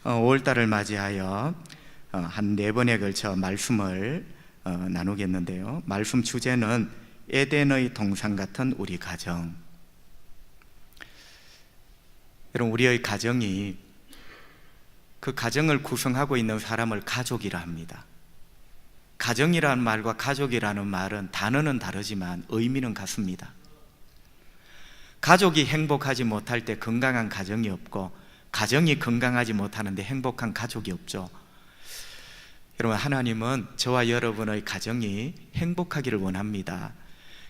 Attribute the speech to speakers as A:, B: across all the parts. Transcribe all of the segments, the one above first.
A: 5월달을 맞이하여 한 4번에 걸쳐 말씀을 나누겠는데요. 말씀 주제는 에덴의 동산 같은 우리 가정. 여러분, 우리의 가정이 그 가정을 구성하고 있는 사람을 가족이라 합니다. 가정이라는 말과 가족이라는 말은 단어는 다르지만 의미는 같습니다. 가족이 행복하지 못할 때 건강한 가정이 없고, 가정이 건강하지 못하는데 행복한 가족이 없죠. 여러분, 하나님은 저와 여러분의 가정이 행복하기를 원합니다.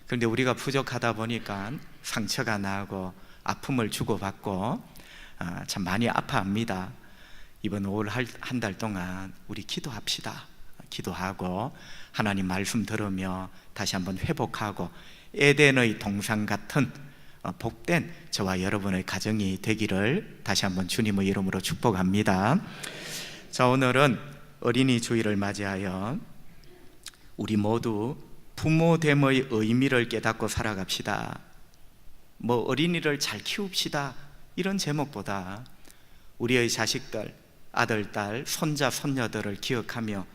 A: 그런데 우리가 부족하다 보니까 상처가 나고 아픔을 주고받고 참 많이 아파합니다. 이번 5월 한 달 동안 우리 기도합시다. 기도하고 하나님 말씀 들으며 다시 한번 회복하고 에덴의 동산 같은 복된 저와 여러분의 가정이 되기를 다시 한번 주님의 이름으로 축복합니다. 자, 오늘은 어린이 주일을 맞이하여 우리 모두 부모됨의 의미를 깨닫고 살아갑시다. 어린이를 잘 키웁시다, 이런 제목보다 우리의 자식들, 아들, 딸, 손자, 손녀들을 기억하며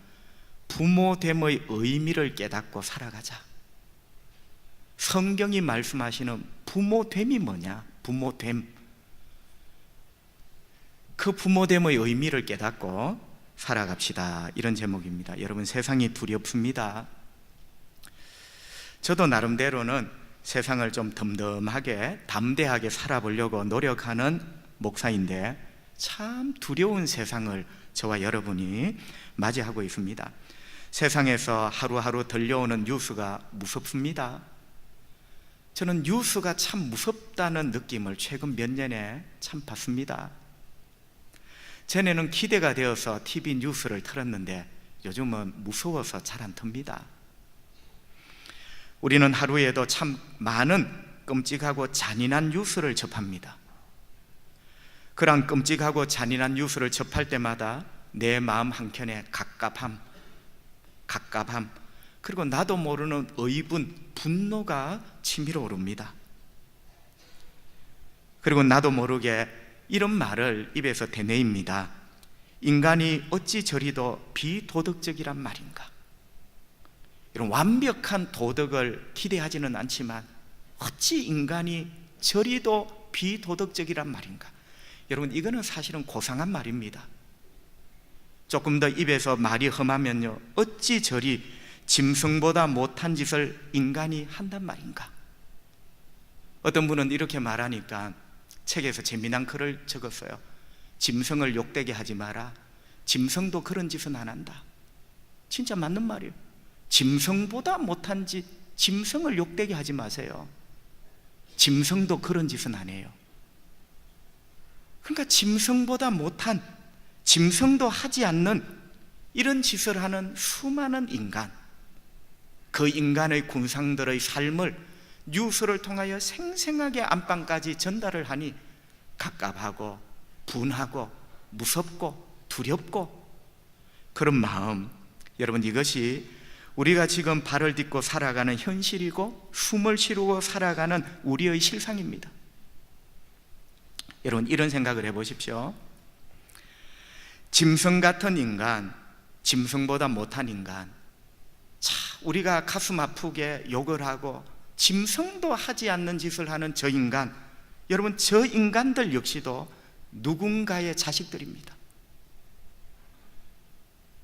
A: 부모됨의 의미를 깨닫고 살아가자. 성경이 말씀하시는 부모됨이 뭐냐? 부모됨. 그 부모됨의 의미를 깨닫고 살아갑시다, 이런 제목입니다. 여러분, 세상이 두렵습니다. 저도 나름대로는 세상을 좀 덤덤하게 담대하게 살아보려고 노력하는 목사인데 참 두려운 세상을 저와 여러분이 맞이하고 있습니다. 세상에서 하루하루 들려오는 뉴스가 무섭습니다. 저는 뉴스가 참 무섭다는 느낌을 최근 몇 년에 참 받습니다. 전에는 기대가 되어서 TV 뉴스를 틀었는데 요즘은 무서워서 잘 안 틉니다. 우리는 하루에도 참 많은 끔찍하고 잔인한 뉴스를 접합니다. 그런 끔찍하고 잔인한 뉴스를 접할 때마다 내 마음 한켠에 갑갑함, 그리고 나도 모르는 의분, 분노가 치밀어 오릅니다. 그리고 나도 모르게 이런 말을 입에서 되뇌입니다. 인간이 어찌 저리도 비도덕적이란 말인가? 이런 완벽한 도덕을 기대하지는 않지만 어찌 인간이 저리도 비도덕적이란 말인가? 여러분, 이거는 사실은 고상한 말입니다. 조금 더 입에서 말이 험하면요, 어찌 저리 짐승보다 못한 짓을 인간이 한단 말인가? 어떤 분은 이렇게 말하니까 책에서 재미난 글을 적었어요. 짐승을 욕되게 하지 마라. 짐승도 그런 짓은 안 한다. 진짜 맞는 말이에요. 짐승보다 못한 짓, 짐승을 욕되게 하지 마세요. 짐승도 그런 짓은 안 해요. 그러니까 짐승보다 못한, 짐승도 하지 않는 이런 짓을 하는 수많은 인간, 그 인간의 군상들의 삶을 뉴스를 통하여 생생하게 안방까지 전달을 하니 갑갑하고 분하고 무섭고 두렵고 그런 마음, 여러분, 이것이 우리가 지금 발을 딛고 살아가는 현실이고 숨을 쉬고 살아가는 우리의 실상입니다. 여러분, 이런 생각을 해보십시오. 짐승 같은 인간, 짐승보다 못한 인간, 우리가 가슴 아프게 욕을 하고 짐승도 하지 않는 짓을 하는 저 인간, 여러분, 저 인간들 역시도 누군가의 자식들입니다.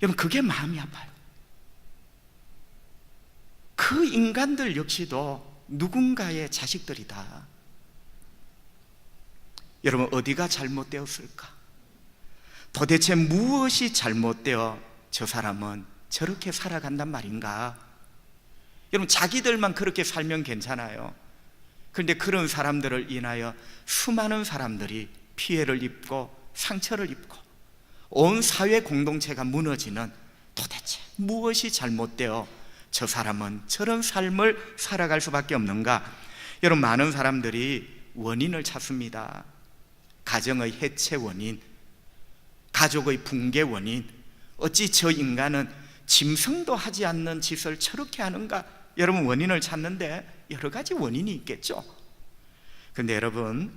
A: 여러분, 그게 마음이 아파요. 그 인간들 역시도 누군가의 자식들이다. 여러분, 어디가 잘못되었을까? 도대체 무엇이 잘못되어 저 사람은 저렇게 살아간단 말인가? 여러분, 자기들만 그렇게 살면 괜찮아요. 그런데 그런 사람들을 인하여 수많은 사람들이 피해를 입고 상처를 입고 온 사회 공동체가 무너지는, 도대체 무엇이 잘못되어 저 사람은 저런 삶을 살아갈 수밖에 없는가? 여러분, 많은 사람들이 원인을 찾습니다. 가정의 해체 원인, 가족의 붕괴 원인, 어찌 저 인간은 짐승도 하지 않는 짓을 저렇게 하는가? 여러분, 원인을 찾는데 여러 가지 원인이 있겠죠. 그런데 여러분,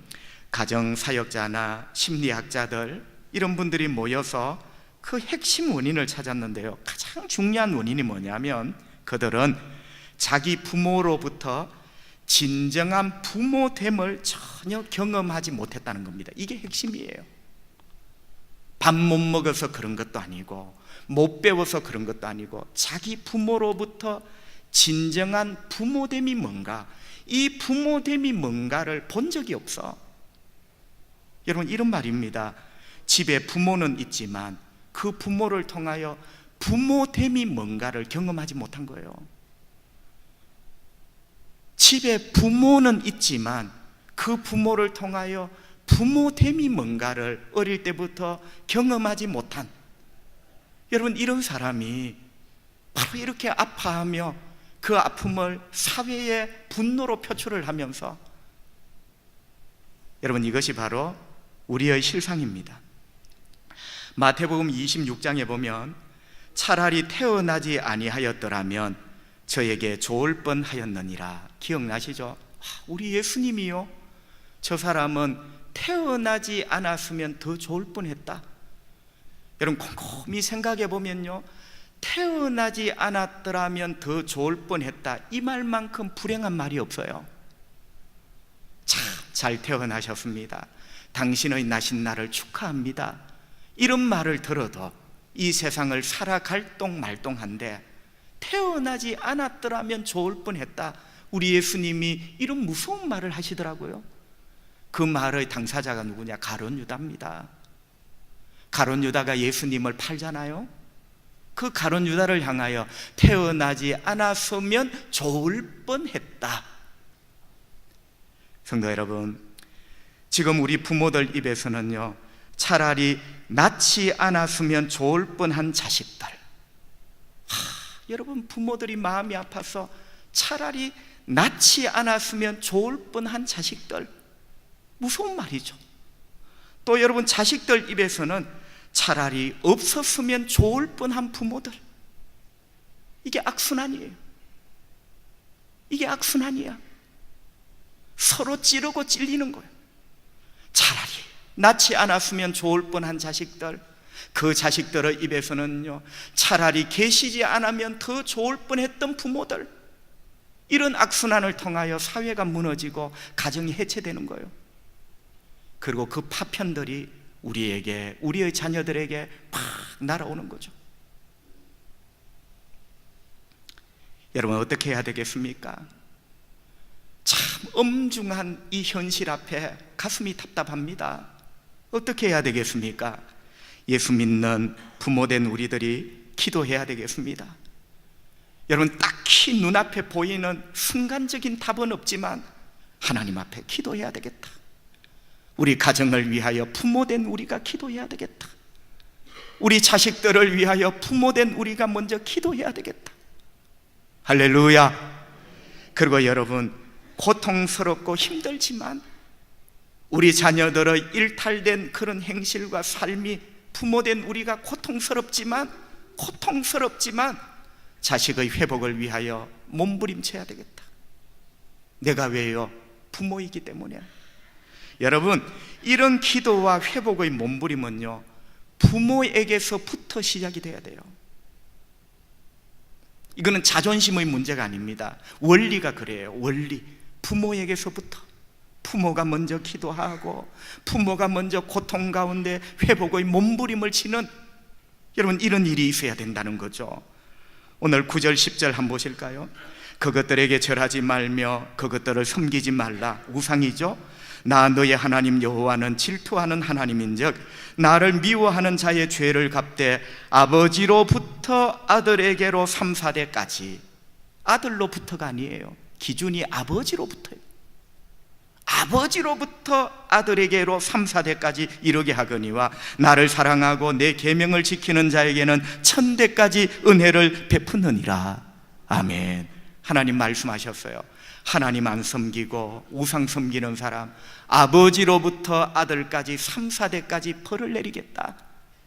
A: 가정사역자나 심리학자들, 이런 분들이 모여서 그 핵심 원인을 찾았는데요, 가장 중요한 원인이 뭐냐면 그들은 자기 부모로부터 진정한 부모됨을 전혀 경험하지 못했다는 겁니다. 이게 핵심이에요. 밥 못 먹어서 그런 것도 아니고 못 배워서 그런 것도 아니고 자기 부모로부터 진정한 부모됨이 뭔가, 이 부모됨이 뭔가를 본 적이 없어. 여러분, 이런 말입니다. 집에 부모는 있지만 그 부모를 통하여 부모됨이 뭔가를 경험하지 못한 거예요. 집에 부모는 있지만 그 부모를 통하여 부모됨이 뭔가를 어릴 때부터 경험하지 못한, 여러분, 이런 사람이 바로 이렇게 아파하며 그 아픔을 사회의 분노로 표출을 하면서, 여러분, 이것이 바로 우리의 실상입니다. 마태복음 26장에 보면 차라리 태어나지 아니하였더라면 저에게 좋을 뻔하였느니라. 기억나시죠? 우리 예수님이요, 저 사람은 태어나지 않았으면 더 좋을 뻔했다. 여러분, 곰곰이 생각해 보면요, 태어나지 않았더라면 더 좋을 뻔했다, 이 말만큼 불행한 말이 없어요. 참 잘 태어나셨습니다, 당신의 나신 날을 축하합니다, 이런 말을 들어도 이 세상을 살아갈 똥말똥한데, 태어나지 않았더라면 좋을 뻔했다, 우리 예수님이 이런 무서운 말을 하시더라고요. 그 말의 당사자가 누구냐? 가룟 유다입니다. 가룟 유다가 예수님을 팔잖아요. 그 가룟 유다를 향하여 태어나지 않았으면 좋을 뻔했다. 성도 여러분, 지금 우리 부모들 입에서는요, 차라리 낳지 않았으면 좋을 뻔한 자식들, 여러분, 부모들이 마음이 아파서 차라리 낳지 않았으면 좋을 뻔한 자식들, 무서운 말이죠. 또 여러분, 자식들 입에서는 차라리 없었으면 좋을 뻔한 부모들, 이게 악순환이에요. 이게 악순환이야. 서로 찌르고 찔리는 거예요. 차라리 낳지 않았으면 좋을 뻔한 자식들, 그 자식들의 입에서는요, 차라리 계시지 않으면 더 좋을 뻔했던 부모들, 이런 악순환을 통하여 사회가 무너지고 가정이 해체되는 거예요. 그리고 그 파편들이 우리에게, 우리의 자녀들에게 팍 날아오는 거죠. 여러분, 어떻게 해야 되겠습니까? 참 엄중한 이 현실 앞에 가슴이 답답합니다. 어떻게 해야 되겠습니까? 예수 믿는 부모된 우리들이 기도해야 되겠습니다. 여러분, 딱히 눈앞에 보이는 순간적인 답은 없지만 하나님 앞에 기도해야 되겠다. 우리 가정을 위하여 부모된 우리가 기도해야 되겠다. 우리 자식들을 위하여 부모된 우리가 먼저 기도해야 되겠다. 할렐루야. 그리고 여러분, 고통스럽고 힘들지만 우리 자녀들의 일탈된 그런 행실과 삶이 부모된 우리가 고통스럽지만 자식의 회복을 위하여 몸부림쳐야 되겠다. 내가 왜요? 부모이기 때문에. 여러분, 이런 기도와 회복의 몸부림은요, 부모에게서부터 시작이 돼야 돼요. 이거는 자존심의 문제가 아닙니다. 원리가 그래요. 원리. 부모에게서부터. 부모가 먼저 기도하고 부모가 먼저 고통 가운데 회복의 몸부림을 치는, 여러분, 이런 일이 있어야 된다는 거죠. 오늘 9절 10절 한번 보실까요? 그것들에게 절하지 말며 그것들을 섬기지 말라. 우상이죠. 나 너의 하나님 여호와는 질투하는 하나님인즉 나를 미워하는 자의 죄를 갚되 아버지로부터 아들에게로 3, 4대까지. 아들로부터가 아니에요. 기준이 아버지로부터예요. 아버지로부터 아들에게로 3, 4대까지 이르게 하거니와 나를 사랑하고 내 계명을 지키는 자에게는 1000대까지 은혜를 베푸느니라. 아멘. 하나님 말씀하셨어요. 하나님 안 섬기고 우상 섬기는 사람, 아버지로부터 아들까지 3, 4대까지 벌을 내리겠다.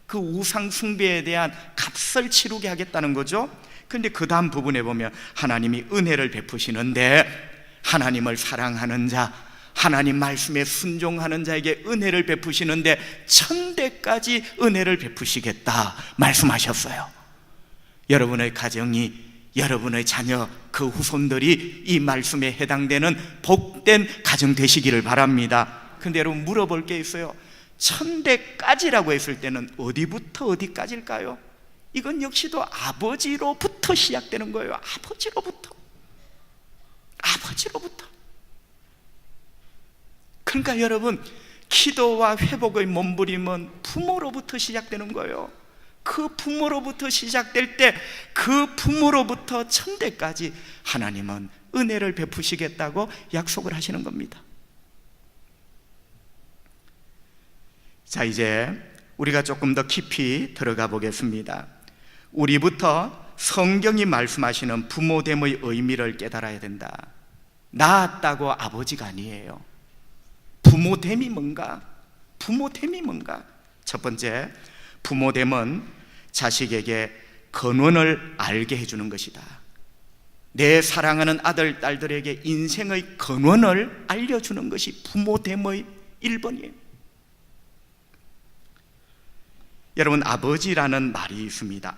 A: 그 우상 숭배에 대한 값을 치르게 하겠다는 거죠. 그런데 그 다음 부분에 보면 하나님이 은혜를 베푸시는데, 하나님을 사랑하는 자, 하나님 말씀에 순종하는 자에게 은혜를 베푸시는데 천대까지 은혜를 베푸시겠다 말씀하셨어요. 여러분의 가정이, 여러분의 자녀, 그 후손들이 이 말씀에 해당되는 복된 가정 되시기를 바랍니다. 근데 여러분, 물어볼 게 있어요. 천대까지라고 했을 때는 어디부터 어디까지일까요? 이건 역시도 아버지로부터 시작되는 거예요. 아버지로부터. 그러니까 여러분, 기도와 회복의 몸부림은 부모로부터 시작되는 거예요. 그 부모로부터 시작될 때 그 부모로부터 천대까지 하나님은 은혜를 베푸시겠다고 약속을 하시는 겁니다. 자, 이제 우리가 조금 더 깊이 들어가 보겠습니다. 우리부터 성경이 말씀하시는 부모됨의 의미를 깨달아야 된다. 낳았다고 아버지가 아니에요. 부모됨이 뭔가? 첫 번째, 부모됨은 자식에게 근원을 알게 해주는 것이다. 내 사랑하는 아들, 딸들에게 인생의 근원을 알려주는 것이 부모됨의 1번이에요. 여러분, 아버지라는 말이 있습니다.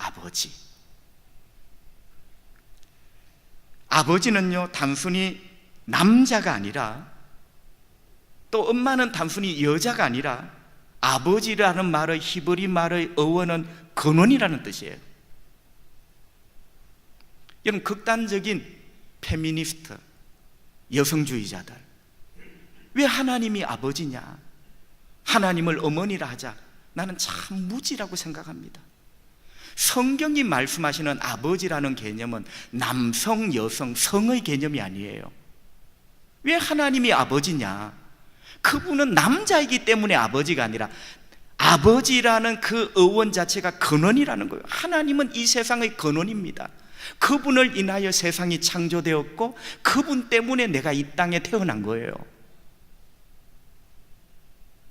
A: 아버지는요, 단순히 남자가 아니라, 또 엄마는 단순히 여자가 아니라, 아버지라는 말의 히브리 말의 어원은 근원이라는 뜻이에요. 여러분, 극단적인 페미니스트, 여성주의자들, 왜 하나님이 아버지냐, 하나님을 어머니라 하자, 나는 참 무지라고 생각합니다. 성경이 말씀하시는 아버지라는 개념은 남성, 여성, 성의 개념이 아니에요. 왜 하나님이 아버지냐? 그분은 남자이기 때문에 아버지가 아니라, 아버지라는 그 어원 자체가 근원이라는 거예요. 하나님은 이 세상의 근원입니다. 그분을 인하여 세상이 창조되었고, 그분 때문에 내가 이 땅에 태어난 거예요.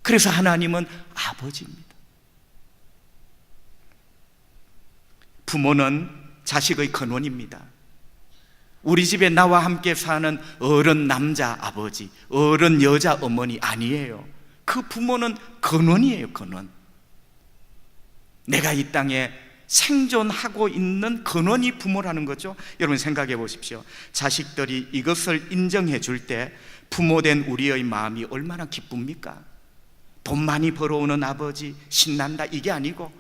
A: 그래서 하나님은 아버지입니다. 부모는 자식의 근원입니다. 우리 집에 나와 함께 사는 어른 남자 아버지, 어른 여자 어머니 아니에요. 그 부모는 근원이에요. 근원. 내가 이 땅에 생존하고 있는 근원이 부모라는 거죠. 여러분, 생각해 보십시오. 자식들이 이것을 인정해 줄 때 부모된 우리의 마음이 얼마나 기쁩니까? 돈 많이 벌어오는 아버지 신난다, 이게 아니고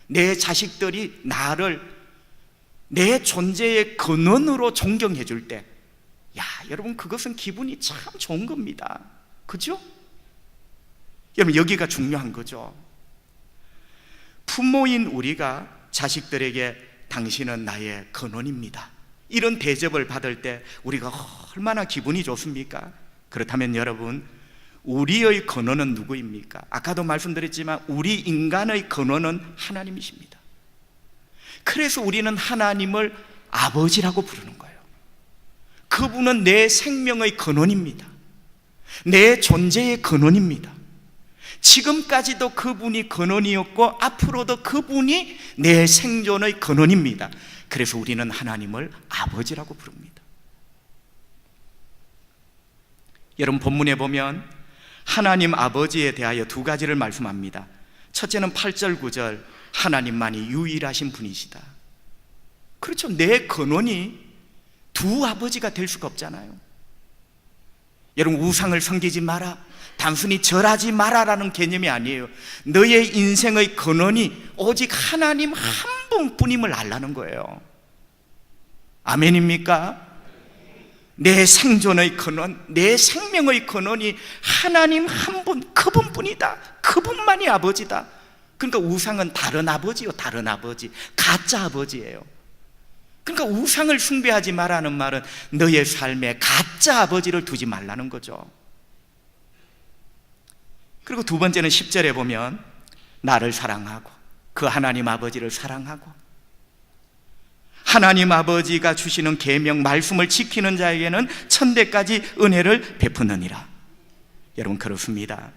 A: 내 자식들이 나를 내 존재의 근원으로 존경해 줄 때, 야, 여러분, 그것은 기분이 참 좋은 겁니다. 그죠? 여러분, 여기가 중요한 거죠. 부모인 우리가 자식들에게 당신은 나의 근원입니다, 이런 대접을 받을 때 우리가 얼마나 기분이 좋습니까? 그렇다면 여러분, 우리의 근원은 누구입니까? 아까도 말씀드렸지만 우리 인간의 근원은 하나님이십니다. 그래서 우리는 하나님을 아버지라고 부르는 거예요. 그분은 내 생명의 근원입니다. 내 존재의 근원입니다. 지금까지도 그분이 근원이었고 앞으로도 그분이 내 생존의 근원입니다. 그래서 우리는 하나님을 아버지라고 부릅니다. 여러분, 본문에 보면 하나님 아버지에 대하여 두 가지를 말씀합니다. 첫째는 8절 9절, 하나님만이 유일하신 분이시다. 그렇죠. 내 근원이 두 아버지가 될 수가 없잖아요. 여러분, 우상을 섬기지 마라, 단순히 절하지 마라라는 개념이 아니에요. 너의 인생의 근원이 오직 하나님 한 분뿐임을 알라는 거예요. 아멘입니까? 내 생존의 근원, 내 생명의 근원이 하나님 한 분, 그분뿐이다. 그분만이 아버지다. 그러니까 우상은 다른 아버지요, 다른 아버지, 가짜 아버지예요. 그러니까 우상을 숭배하지 말라는 말은 너의 삶에 가짜 아버지를 두지 말라는 거죠. 그리고 두 번째는 10절에 보면 나를 사랑하고 그 하나님 아버지를 사랑하고 하나님 아버지가 주시는 계명 말씀을 지키는 자에게는 천대까지 은혜를 베푸느니라. 여러분, 그렇습니다.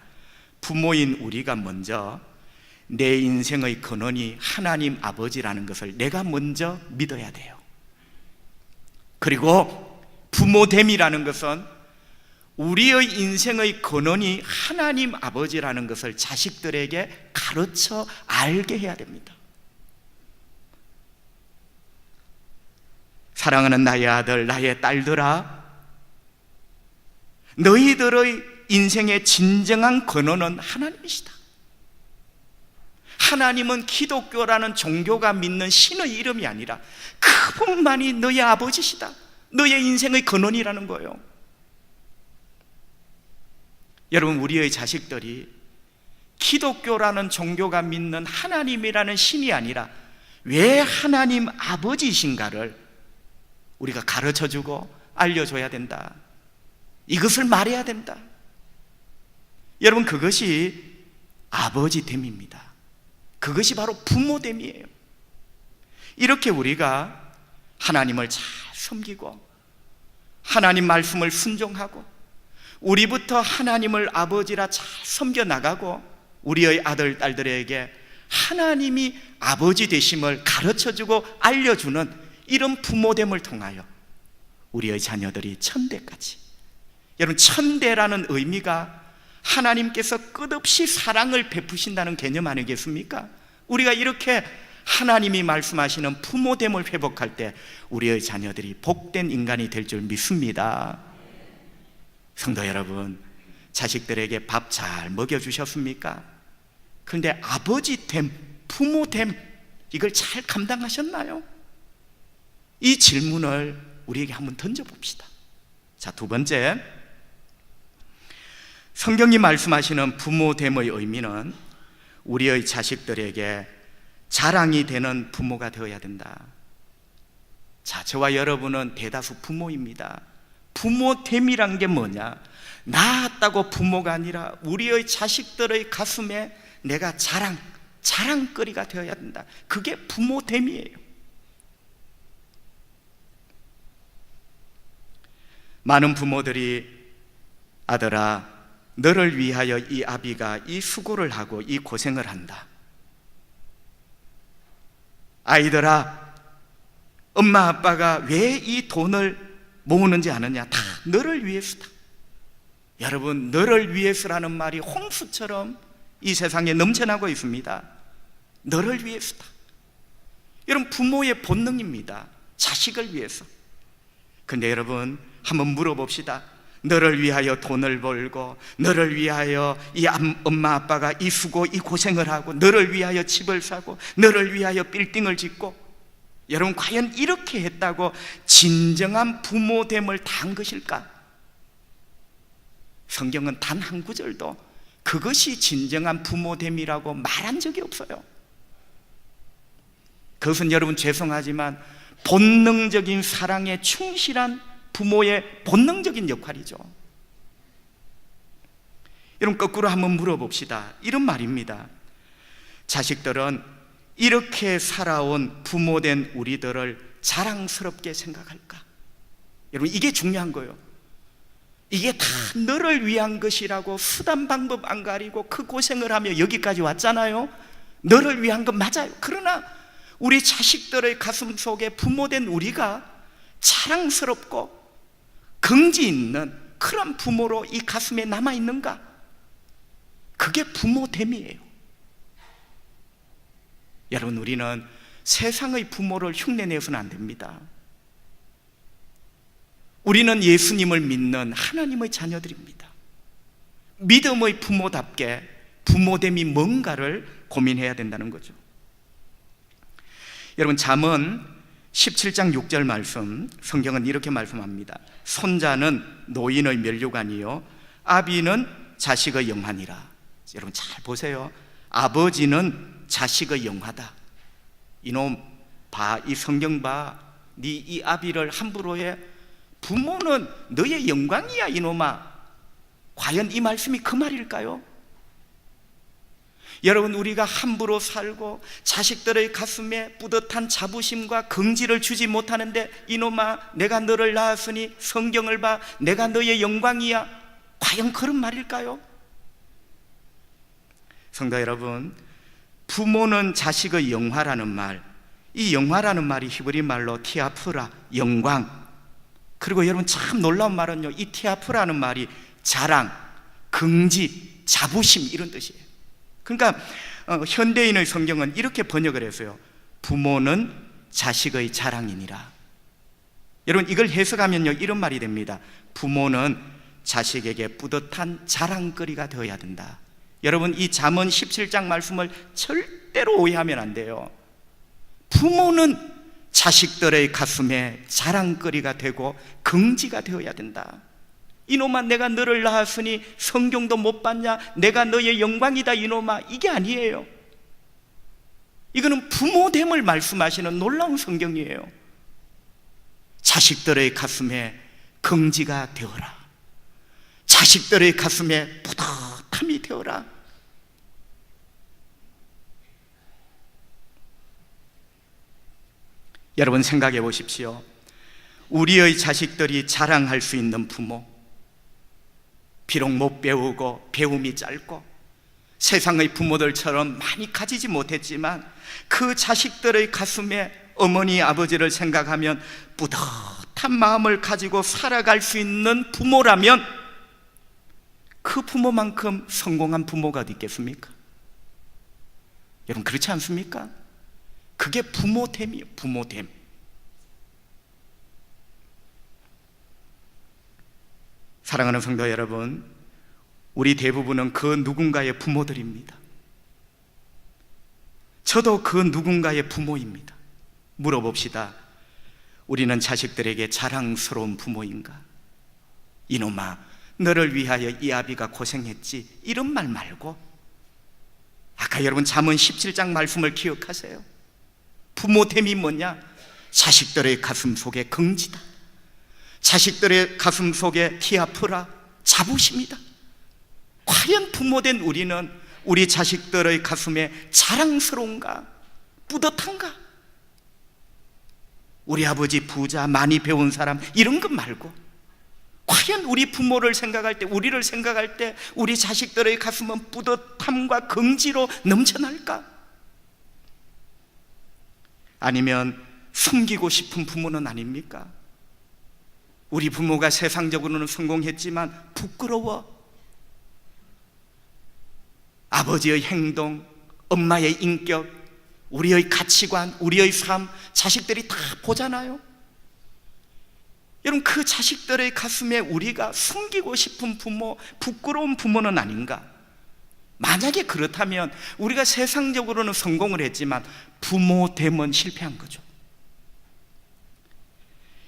A: 부모인 우리가 먼저 내 인생의 근원이 하나님 아버지라는 것을 내가 먼저 믿어야 돼요. 그리고 부모됨이라는 것은 우리의 인생의 근원이 하나님 아버지라는 것을 자식들에게 가르쳐 알게 해야 됩니다. 사랑하는 나의 아들, 나의 딸들아, 너희들의 인생의 진정한 근원은 하나님이시다. 하나님은 기독교라는 종교가 믿는 신의 이름이 아니라 그분만이 너의 아버지시다. 너의 인생의 근원이라는 거예요. 여러분, 우리의 자식들이 기독교라는 종교가 믿는 하나님이라는 신이 아니라 왜 하나님 아버지이신가를 우리가 가르쳐주고 알려줘야 된다. 이것을 말해야 된다. 여러분, 그것이 아버지됨입니다. 그것이 바로 부모됨이에요. 이렇게 우리가 하나님을 잘 섬기고 하나님 말씀을 순종하고 우리부터 하나님을 아버지라 잘 섬겨나가고 우리의 아들, 딸들에게 하나님이 아버지 되심을 가르쳐주고 알려주는 이런 부모됨을 통하여 우리의 자녀들이 천대까지, 여러분, 천대라는 의미가 하나님께서 끝없이 사랑을 베푸신다는 개념 아니겠습니까? 우리가 이렇게 하나님이 말씀하시는 부모됨을 회복할 때 우리의 자녀들이 복된 인간이 될 줄 믿습니다. 성도 여러분, 자식들에게 밥 잘 먹여주셨습니까? 그런데 아버지됨, 부모됨, 이걸 잘 감당하셨나요? 이 질문을 우리에게 한번 던져봅시다. 자, 두 번째, 성경이 말씀하시는 부모됨의 의미는 우리의 자식들에게 자랑이 되는 부모가 되어야 된다. 자, 저와 여러분은 대다수 부모입니다. 부모됨이란 게 뭐냐? 낳았다고 부모가 아니라 우리의 자식들의 가슴에 내가 자랑거리가 되어야 된다. 그게 부모됨이에요. 많은 부모들이 아들아, 너를 위하여 이 아비가 이 수고를 하고 이 고생을 한다. 아이들아, 엄마 아빠가 왜 이 돈을 모으는지 아느냐? 다 너를 위해서다. 여러분, 너를 위해서라는 말이 홍수처럼 이 세상에 넘쳐나고 있습니다. 너를 위해서다. 여러분, 부모의 본능입니다. 자식을 위해서. 근데 여러분, 한번 물어봅시다. 너를 위하여 돈을 벌고 너를 위하여 이 엄마 아빠가 이 수고 이 고생을 하고 너를 위하여 집을 사고 너를 위하여 빌딩을 짓고, 여러분, 과연 이렇게 했다고 진정한 부모됨을 다 한 것일까? 성경은 단 한 구절도 그것이 진정한 부모됨이라고 말한 적이 없어요. 그것은 여러분, 죄송하지만 본능적인 사랑에 충실한 부모의 본능적인 역할이죠. 여러분, 거꾸로 한번 물어봅시다. 이런 말입니다. 자식들은 이렇게 살아온 부모된 우리들을 자랑스럽게 생각할까? 여러분, 이게 중요한 거예요. 이게 다 너를 위한 것이라고 수단 방법 안 가리고 그 고생을 하며 여기까지 왔잖아요. 너를 위한 건 맞아요. 그러나 우리 자식들의 가슴 속에 부모된 우리가 자랑스럽고 긍지 있는 그런 부모로 이 가슴에 남아있는가? 그게 부모됨이에요. 여러분, 우리는 세상의 부모를 흉내내서는 안 됩니다. 우리는 예수님을 믿는 하나님의 자녀들입니다. 믿음의 부모답게 부모됨이 뭔가를 고민해야 된다는 거죠. 여러분, 잠언 17장 6절 말씀, 성경은 이렇게 말씀합니다. 손자는 노인의 면류관이요 아비는 자식의 영환이라. 여러분, 잘 보세요. 아버지는 자식의 영화다. 이놈 봐, 이 성경 봐. 네 이 아비를 함부로 해. 부모는 너의 영광이야, 이놈아. 과연 이 말씀이 그 말일까요? 여러분, 우리가 함부로 살고 자식들의 가슴에 뿌듯한 자부심과 긍지를 주지 못하는데 이놈아, 내가 너를 낳았으니 성경을 봐, 내가 너의 영광이야. 과연 그런 말일까요? 성도 여러분, 부모는 자식의 영화라는 말, 이 영화라는 말이 히브리 말로 티아프라, 영광. 그리고 여러분, 참 놀라운 말은요, 이 티아프라는 말이 자랑, 긍지, 자부심 이런 뜻이에요. 그러니까 현대인의 성경은 이렇게 번역을 했어요. 부모는 자식의 자랑이니라. 여러분 이걸 해석하면요 이런 말이 됩니다. 부모는 자식에게 뿌듯한 자랑거리가 되어야 된다. 여러분 이 잠언 17장 말씀을 절대로 오해하면 안 돼요. 부모는 자식들의 가슴에 자랑거리가 되고 긍지가 되어야 된다. 이놈아 내가 너를 낳았으니 성경도 못 봤냐? 내가 너의 영광이다 이놈아. 이게 아니에요. 이거는 부모됨을 말씀하시는 놀라운 성경이에요. 자식들의 가슴에 긍지가 되어라. 자식들의 가슴에 뿌듯함이 되어라. 여러분 생각해 보십시오. 우리의 자식들이 자랑할 수 있는 부모, 비록 못 배우고 배움이 짧고 세상의 부모들처럼 많이 가지지 못했지만 그 자식들의 가슴에 어머니 아버지를 생각하면 뿌듯한 마음을 가지고 살아갈 수 있는 부모라면 그 부모만큼 성공한 부모가 어디 있겠습니까? 여러분 그렇지 않습니까? 그게 부모됨이에요. 부모됨. 사랑하는 성도 여러분, 우리 대부분은 그 누군가의 부모들입니다. 저도 그 누군가의 부모입니다. 물어봅시다. 우리는 자식들에게 자랑스러운 부모인가? 이놈아 너를 위하여 이 아비가 고생했지, 이런 말 말고 아까 여러분 잠언 17장 말씀을 기억하세요. 부모됨이 뭐냐? 자식들의 가슴 속에 긍지다. 자식들의 가슴 속에 티아프라, 자부심이다. 과연 부모된 우리는 우리 자식들의 가슴에 자랑스러운가? 뿌듯한가? 우리 아버지 부자, 많이 배운 사람 이런 것 말고 과연 우리 부모를 생각할 때, 우리를 생각할 때 우리 자식들의 가슴은 뿌듯함과 긍지로 넘쳐날까? 아니면 숨기고 싶은 부모는 아닙니까? 우리 부모가 세상적으로는 성공했지만 부끄러워. 아버지의 행동, 엄마의 인격, 우리의 가치관, 우리의 삶 자식들이 다 보잖아요. 여러분 그 자식들의 가슴에 우리가 숨기고 싶은 부모, 부끄러운 부모는 아닌가? 만약에 그렇다면 우리가 세상적으로는 성공을 했지만 부모됨은 실패한 거죠.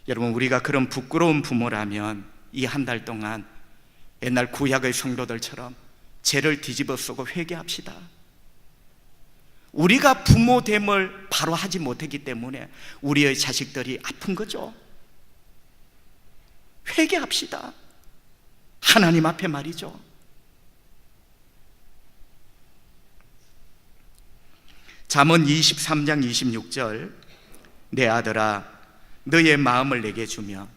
A: 여러분 우리가 그런 부끄러운 부모라면 이 한 달 동안 옛날 구약의 성도들처럼 죄를 뒤집어 쓰고 회개합시다. 우리가 부모됨을 바로 하지 못했기 때문에 우리의 자식들이 아픈 거죠. 회개합시다. 하나님 앞에 말이죠. 잠언 23장 26절 내 아들아 너의 마음을 내게 주며.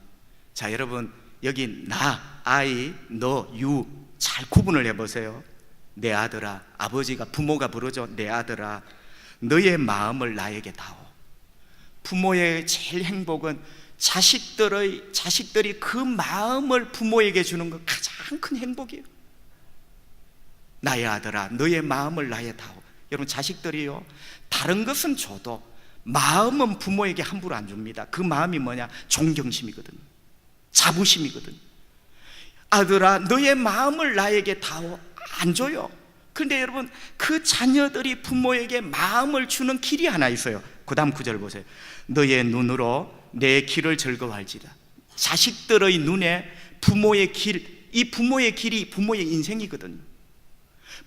A: 자 여러분 여기 나, I, 너, you 잘 구분을 해보세요. 내 아들아, 아버지가 부모가 부르죠. 내 아들아 너의 마음을 나에게 다오. 부모의 제일 행복은 자식들이 그 마음을 부모에게 주는 것 가장 큰 행복이에요. 나의 아들아 너의 마음을 나에 다오. 여러분 자식들이요 다른 것은 줘도 마음은 부모에게 함부로 안 줍니다. 그 마음이 뭐냐? 존경심이거든요. 자부심이거든요. 아들아 너의 마음을 나에게 다오. 안 줘요. 그런데 여러분 그 자녀들이 부모에게 마음을 주는 길이 하나 있어요. 그 다음 구절 보세요. 너의 눈으로 내 길을 즐거워할지다. 자식들의 눈에 부모의 길, 이 부모의 길이 부모의 인생이거든요.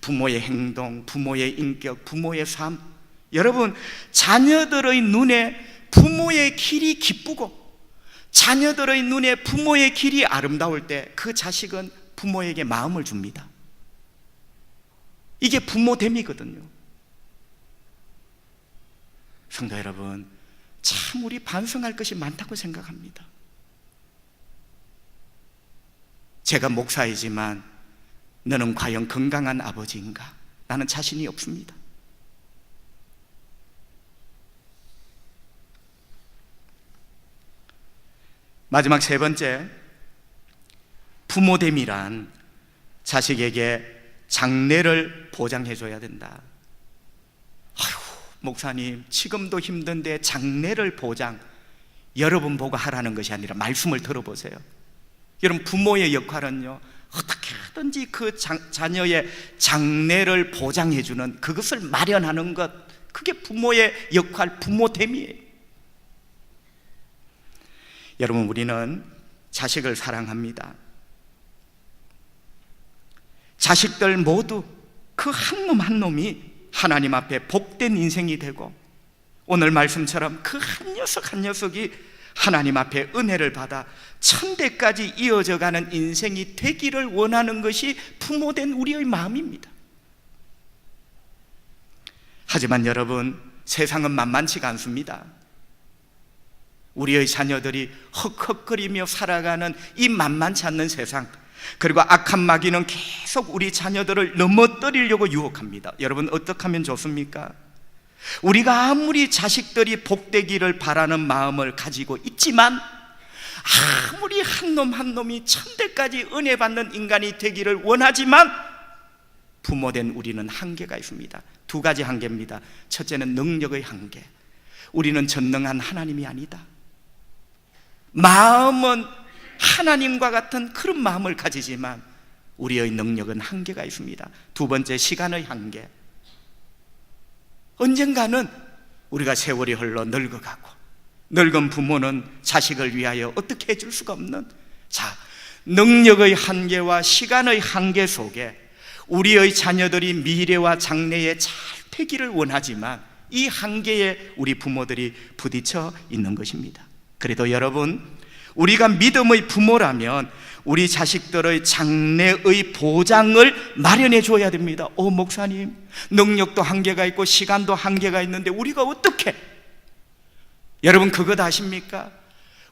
A: 부모의 행동, 부모의 인격, 부모의 삶. 여러분 자녀들의 눈에 부모의 길이 기쁘고 자녀들의 눈에 부모의 길이 아름다울 때 그 자식은 부모에게 마음을 줍니다. 이게 부모됨이거든요. 성도 여러분 참 우리 반성할 것이 많다고 생각합니다. 제가 목사이지만 너는 과연 건강한 아버지인가? 나는 자신이 없습니다. 마지막 세 번째, 부모됨이란 자식에게 장래를 보장해 줘야 된다. 아유, 목사님 지금도 힘든데 장래를 보장, 여러분 보고 하라는 것이 아니라 말씀을 들어보세요. 여러분, 부모의 역할은요, 어떻게 하든지 그 자녀의 장래를 보장해 주는, 그것을 마련하는 것, 그게 부모의 역할, 부모됨이에요. 여러분, 우리는 자식을 사랑합니다. 자식들 모두 그 한 놈 한 놈이 하나님 앞에 복된 인생이 되고, 오늘 말씀처럼 그 한 녀석 한 녀석이 하나님 앞에 은혜를 받아 천대까지 이어져가는 인생이 되기를 원하는 것이 부모된 우리의 마음입니다. 하지만 여러분, 세상은 만만치가 않습니다. 우리의 자녀들이 헉헉거리며 살아가는 이 만만치 않는 세상, 그리고 악한 마귀는 계속 우리 자녀들을 넘어뜨리려고 유혹합니다. 여러분, 어떻게 하면 좋습니까? 우리가 아무리 자식들이 복되기를 바라는 마음을 가지고 있지만, 아무리 한 놈 한 놈이 천대까지 은혜 받는 인간이 되기를 원하지만, 부모된 우리는 한계가 있습니다. 두 가지 한계입니다. 첫째는 능력의 한계. 우리는 전능한 하나님이 아니다. 마음은 하나님과 같은 그런 마음을 가지지만 우리의 능력은 한계가 있습니다. 두 번째, 시간의 한계. 언젠가는 우리가 세월이 흘러 늙어가고, 늙은 부모는 자식을 위하여 어떻게 해줄 수가 없는, 능력의 한계와 시간의 한계 속에 우리의 자녀들이 미래와 장래에 잘 되기를 원하지만 이 한계에 우리 부모들이 부딪혀 있는 것입니다. 그래도 여러분, 우리가 믿음의 부모라면 우리 자식들의 장래의 보장을 마련해 줘야 됩니다. 목사님, 능력도 한계가 있고 시간도 한계가 있는데 우리가 어떻게? 여러분, 그것 아십니까?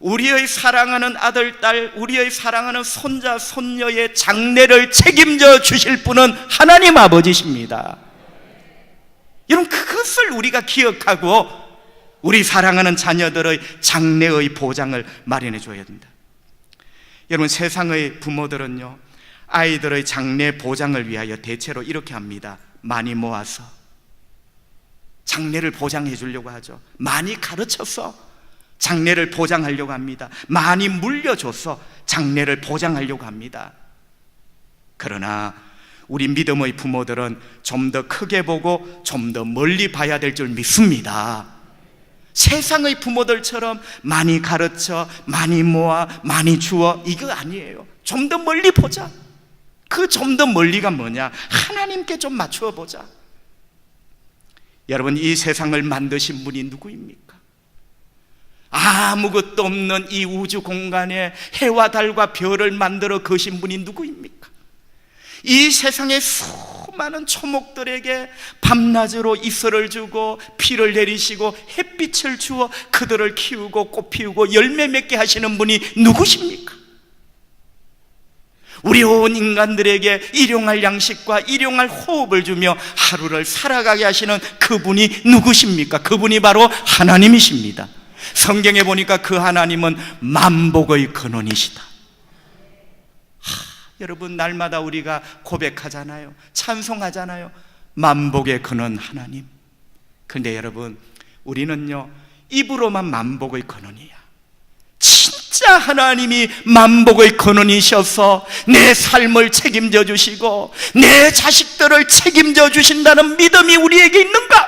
A: 우리의 사랑하는 아들, 딸, 우리의 사랑하는 손자, 손녀의 장래를 책임져 주실 분은 하나님 아버지십니다. 여러분, 그것을 우리가 기억하고 우리 사랑하는 자녀들의 장래의 보장을 마련해 줘야 된다. 여러분, 세상의 부모들은요, 아이들의 장래 보장을 위하여 대체로 이렇게 합니다. 많이 모아서 장래를 보장해 주려고 하죠. 많이 가르쳐서 장래를 보장하려고 합니다. 많이 물려줘서 장래를 보장하려고 합니다. 그러나 우리 믿음의 부모들은 좀 더 크게 보고 좀 더 멀리 봐야 될 줄 믿습니다. 세상의 부모들처럼 많이 가르쳐, 많이 모아, 많이 주어, 이거 아니에요. 좀 더 멀리 보자. 그 좀 더 멀리가 뭐냐? 하나님께 좀 맞추어 보자. 여러분, 이 세상을 만드신 분이 누구입니까? 아무것도 없는 이 우주 공간에 해와 달과 별을 만들어 거신 분이 누구입니까? 이 세상의 수많은 초목들에게 밤낮으로 이슬을 주고 비를 내리시고 햇빛을 주어 그들을 키우고 꽃 피우고 열매 맺게 하시는 분이 누구십니까? 우리 온 인간들에게 일용할 양식과 일용할 호흡을 주며 하루를 살아가게 하시는 그분이 누구십니까? 그분이 바로 하나님이십니다. 성경에 보니까 그 하나님은 만복의 근원이시다. 여러분, 날마다 우리가 고백하잖아요. 찬송하잖아요. 만복의 근원 하나님. 그런데 여러분, 우리는요, 입으로만 만복의 근원이야. 진짜 하나님이 만복의 근원이셔서 내 삶을 책임져 주시고 내 자식들을 책임져 주신다는 믿음이 우리에게 있는가?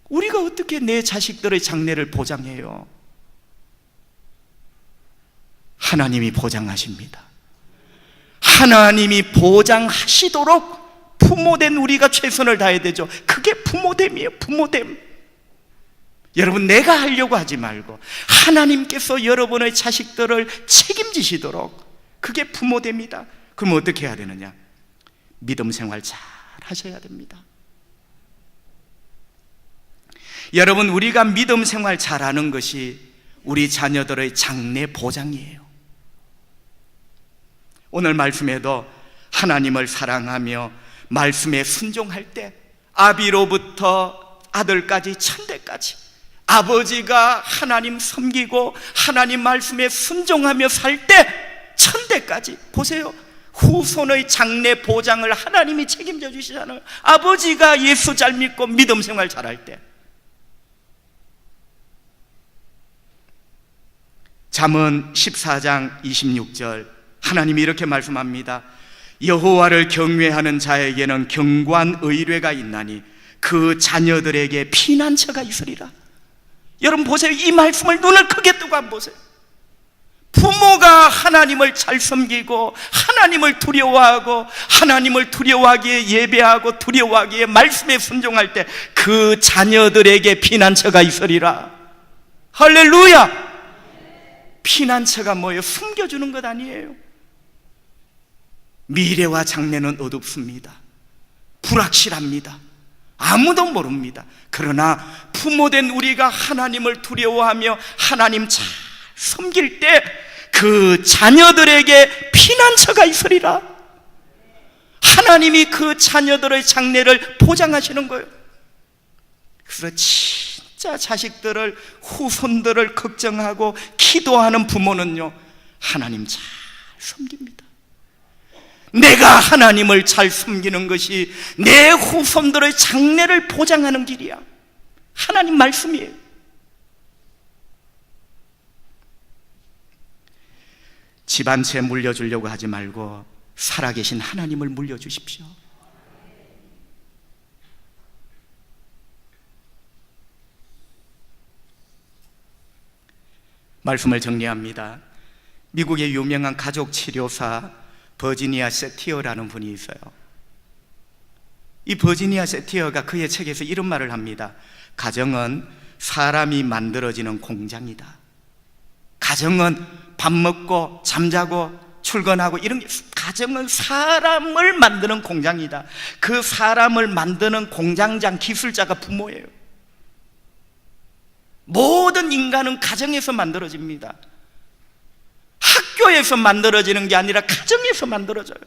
A: 우리가 어떻게 내 자식들의 장래를 보장해요? 하나님이 보장하십니다. 하나님이 보장하시도록 부모된 우리가 최선을 다해야 되죠. 그게 부모됨이에요. 부모됨. 여러분, 내가 하려고 하지 말고 하나님께서 여러분의 자식들을 책임지시도록, 그게 부모됨이다. 그럼 어떻게 해야 되느냐? 믿음 생활 잘 하셔야 됩니다. 여러분, 우리가 믿음 생활 잘하는 것이 우리 자녀들의 장래 보장이에요. 오늘 말씀에도 하나님을 사랑하며 말씀에 순종할 때 아비로부터 아들까지 천대까지 아버지가 하나님 섬기고 하나님 말씀에 순종하며 살 때 천대까지, 보세요, 후손의 장래 보장을 하나님이 책임져 주시잖아요. 아버지가 예수 잘 믿고 믿음 생활 잘할 때. 잠언 14장 26절 하나님이 이렇게 말씀합니다. 여호와를 경외하는 자에게는 견고한 의뢰가 있나니 그 자녀들에게 피난처가 있으리라. 여러분 보세요. 이 말씀을 눈을 크게 뜨고 한번 보세요. 부모가 하나님을 잘 섬기고 하나님을 두려워하고 하나님을 두려워하기에 예배하고 두려워하기에 말씀에 순종할 때 그 자녀들에게 피난처가 있으리라. 할렐루야. 피난처가 뭐예요? 숨겨주는 것 아니에요. 미래와 장래는 어둡습니다. 불확실합니다. 아무도 모릅니다. 그러나 부모된 우리가 하나님을 두려워하며 하나님 잘 섬길 때 그 자녀들에게 피난처가 있으리라. 하나님이 그 자녀들의 장래를 보장하시는 거예요. 그래서 진짜 자식들을, 후손들을 걱정하고 기도하는 부모는요, 하나님 잘 섬깁니다. 내가 하나님을 잘 섬기는 것이 내 후손들의 장래를 보장하는 길이야. 하나님 말씀이에요. 집 한 채 물려주려고 하지 말고 살아계신 하나님을 물려주십시오. 말씀을 정리합니다. 미국의 유명한 가족 치료사 버지니아 세티어라는 분이 있어요. 이 버지니아 세티어가 그의 책에서 이런 말을 합니다. 가정은 사람이 만들어지는 공장이다. 가정은 밥 먹고 잠자고 출근하고 이런 게, 가정은 사람을 만드는 공장이다. 그 사람을 만드는 공장장 기술자가 부모예요. 모든 인간은 가정에서 만들어집니다. 학교에서 만들어지는 게 아니라 가정에서 만들어져요.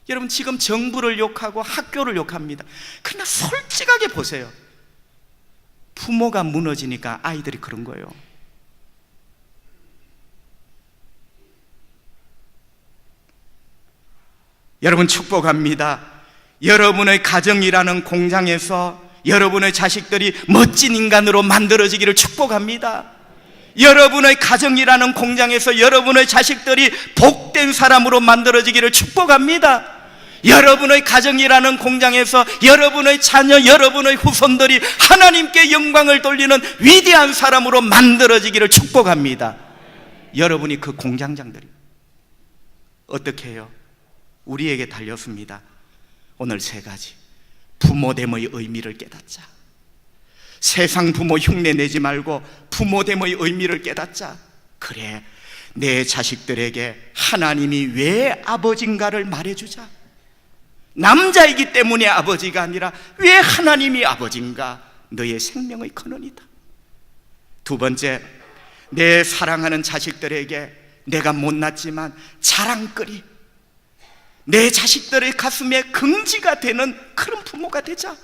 A: 여러분 지금 정부를 욕하고 학교를 욕합니다. 그러나 솔직하게 보세요. 부모가 무너지니까 아이들이 그런 거예요. 여러분 축복합니다. 여러분의 가정이라는 공장에서 여러분의 자식들이 멋진 인간으로 만들어지기를 축복합니다. 여러분의 가정이라는 공장에서 여러분의 자식들이 복된 사람으로 만들어지기를 축복합니다. 여러분의 가정이라는 공장에서 여러분의 자녀, 여러분의 후손들이 하나님께 영광을 돌리는 위대한 사람으로 만들어지기를 축복합니다. 여러분이 그 공장장들이 어떻게 해요? 우리에게 달렸습니다. 오늘 세 가지. 부모됨의 의미를 깨닫자. 세상 부모 흉내 내지 말고 부모됨의 의미를 깨닫자. 그래, 내 자식들에게 하나님이 왜 아버지인가를 말해주자. 남자이기 때문에 아버지가 아니라 왜 하나님이 아버지인가? 너의 생명의 근원이다. 두 번째, 내 사랑하는 자식들에게 내가 못났지만 자랑거리, 내 자식들의 가슴에 긍지가 되는 그런 부모가 되자.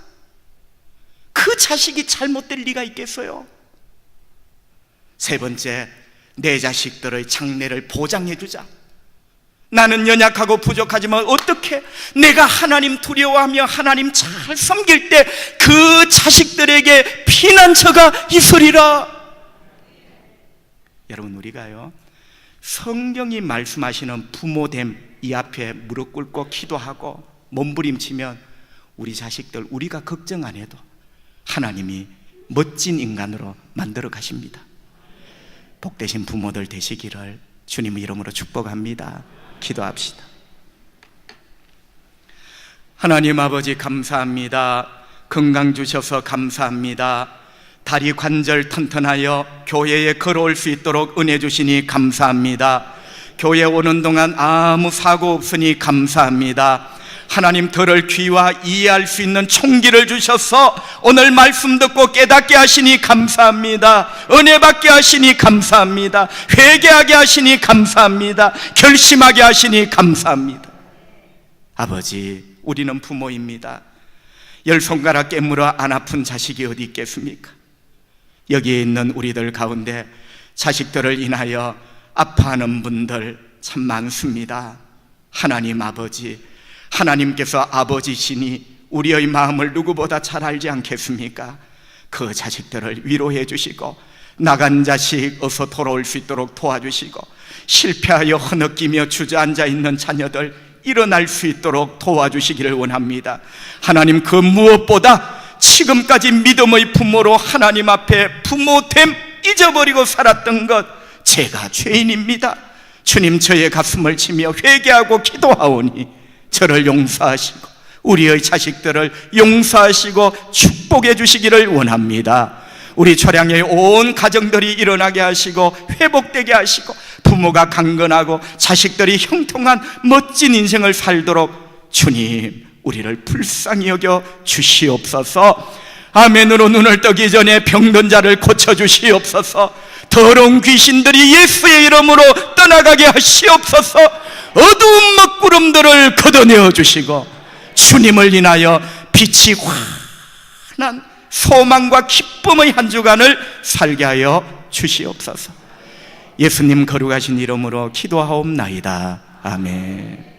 A: 그 자식이 잘못될 리가 있겠어요? 세 번째, 내 자식들의 장래를 보장해주자. 나는 연약하고 부족하지만 어떻게 내가 하나님 두려워하며 하나님 잘 섬길 때 그 자식들에게 피난처가 있으리라. 여러분 우리가요, 성경이 말씀하시는 부모됨 이 앞에 무릎 꿇고 기도하고 몸부림치면 우리 자식들 우리가 걱정 안 해도 하나님이 멋진 인간으로 만들어 가십니다. 복되신 부모들 되시기를 주님의 이름으로 축복합니다. 기도합시다. 하나님 아버지 감사합니다. 건강 주셔서 감사합니다. 다리 관절 튼튼하여 교회에 걸어올 수 있도록 은혜 주시니 감사합니다. 교회 오는 동안 아무 사고 없으니 감사합니다. 하나님 들을 귀와 이해할 수 있는 총기를 주셔서 오늘 말씀 듣고 깨닫게 하시니 감사합니다. 은혜 받게 하시니 감사합니다. 회개하게 하시니 감사합니다. 결심하게 하시니 감사합니다. 아버지, 우리는 부모입니다. 열 손가락 깨물어 안 아픈 자식이 어디 있겠습니까? 여기에 있는 우리들 가운데 자식들을 인하여 아파하는 분들 참 많습니다. 하나님 아버지, 하나님께서 아버지시니 우리의 마음을 누구보다 잘 알지 않겠습니까? 그 자식들을 위로해 주시고 나간 자식 어서 돌아올 수 있도록 도와주시고 실패하여 허느끼며 주저앉아 있는 자녀들 일어날 수 있도록 도와주시기를 원합니다. 하나님, 그 무엇보다 지금까지 믿음의 부모로 하나님 앞에 부모됨 잊어버리고 살았던 것, 제가 죄인입니다. 주님, 저의 가슴을 치며 회개하고 기도하오니 저를 용서하시고 우리의 자식들을 용서하시고 축복해 주시기를 원합니다. 우리 초량의 온 가정들이 일어나게 하시고 회복되게 하시고 부모가 강건하고 자식들이 형통한 멋진 인생을 살도록 주님, 우리를 불쌍히 여겨 주시옵소서. 아멘으로 눈을 뜨기 전에 병든 자를 고쳐주시옵소서. 더러운 귀신들이 예수의 이름으로 떠나가게 하시옵소서. 어두운 먹구름들을 걷어내어 주시고 주님을 인하여 빛이 환한 소망과 기쁨의 한 주간을 살게 하여 주시옵소서. 예수님 거룩하신 이름으로 기도하옵나이다. 아멘.